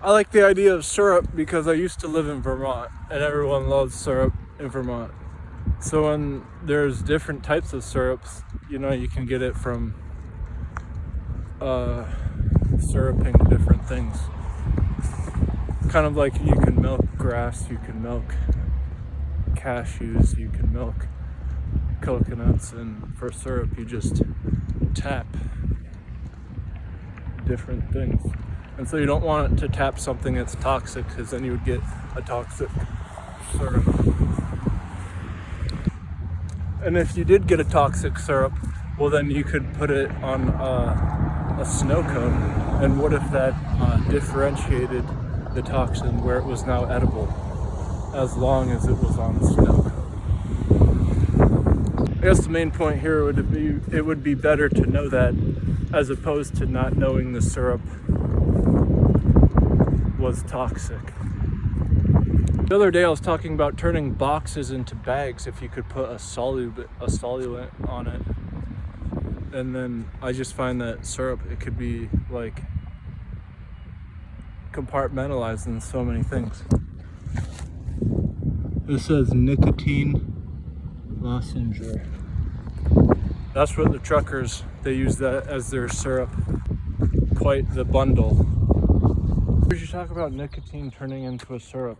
I like the idea of syrup because I used to live in Vermont and everyone loves syrup in Vermont. So when there's different types of syrups, you know, you can get it from syruping different things. Kind of like you can milk grass, you can milk cashews, you can milk coconuts, and for syrup you just tap different things. And so you don't want to tap something that's toxic, because then you would get a toxic syrup. And if you did get a toxic syrup, well, then you could put it on a snow cone. And what if that differentiated the toxin where it was now edible, as long as it was on the snow cone? I guess the main point here would be, it would be better to know that, as opposed to not knowing the syrup was toxic. The other day I was talking about turning boxes into bags if you could put a solute on it. And then I just find that syrup, it could be like compartmentalized in so many things. This says nicotine lozenge. That's what the truckers, they use that as their syrup. Quite the bundle. Why would you talk about nicotine turning into a syrup?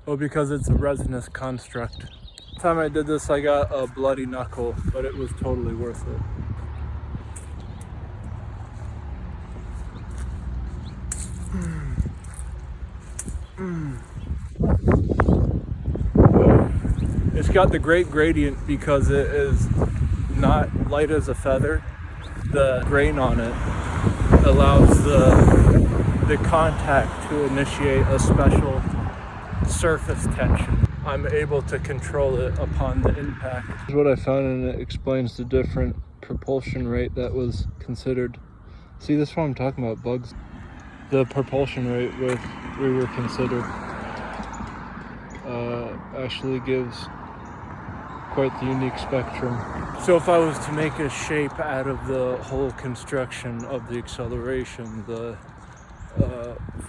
Well, because it's a resinous construct. The time I did this, I got a bloody knuckle, but it was totally worth it. It's got the great gradient because it is not light as a feather. The grain on it allows the contact to initiate a special surface tension. I'm able to control it upon the impact. This is what I found, and it explains the different propulsion rate that was considered. See, this is what I'm talking about, bugs. The propulsion rate we were considered actually gives quite the unique spectrum. So if I was to make a shape out of the whole construction of the acceleration, the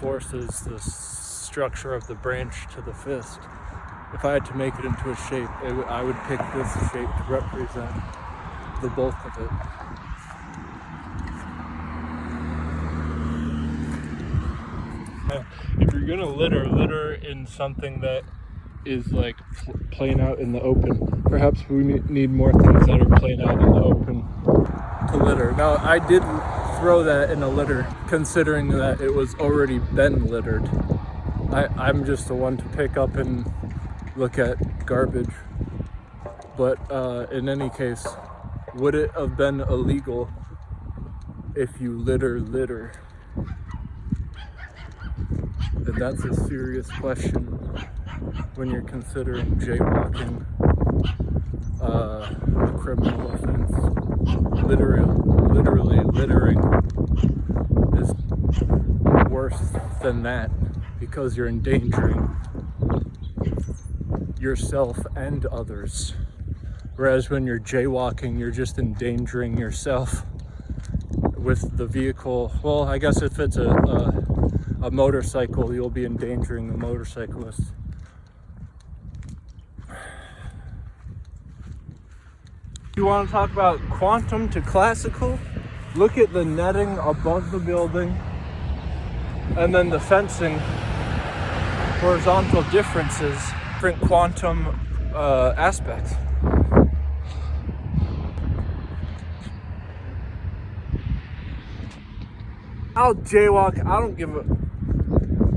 forces, the structure of the branch to the fist, if I had to make it into a shape, I would pick this shape to represent the bulk of it. If you're gonna litter in something that is like playing out in the open, perhaps we need more things that are playing out in the open to litter. Now, I did throw that in a litter, considering that it was already been littered. I'm just the one to pick up and look at garbage. But in any case, would it have been illegal if you litter? And that's a serious question when you're considering jaywalking a criminal offense. Literally littering is worse than that, because you're endangering yourself and others. Whereas when you're jaywalking, you're just endangering yourself with the vehicle. Well, I guess if it's a motorcycle, you'll be endangering the motorcyclist. You want to talk about quantum to classical? Look at the netting above the building, and then the fencing, horizontal differences, different quantum aspects. I'll jaywalk, I don't give a...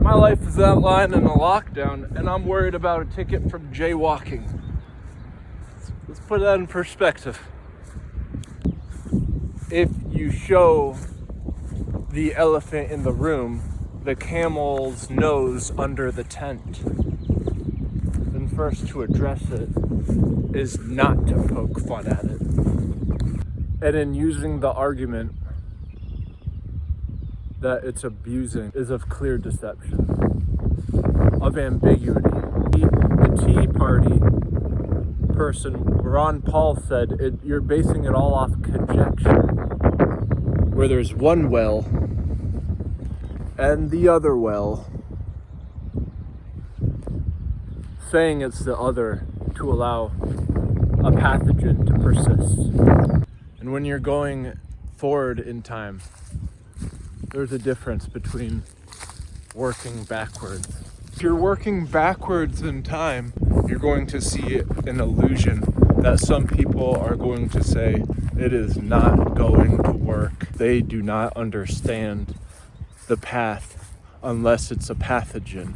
My life is outlined in a lockdown, and I'm worried about a ticket from jaywalking. Let's put that in perspective. If you show the elephant in the room the camel's nose under the tent, then first to address it is not to poke fun at it. And in using the argument that it's abusing is of clear deception, of ambiguity. The Tea Party person, Ron Paul, said you're basing it all off conjecture, where there's one well and the other well, saying it's the other to allow a pathogen to persist. And when you're going forward in time, there's a difference between working backwards. If you're working backwards in time, you're going to see an illusion that some people are going to say it is not going to work. They do not understand the path unless it's a pathogen.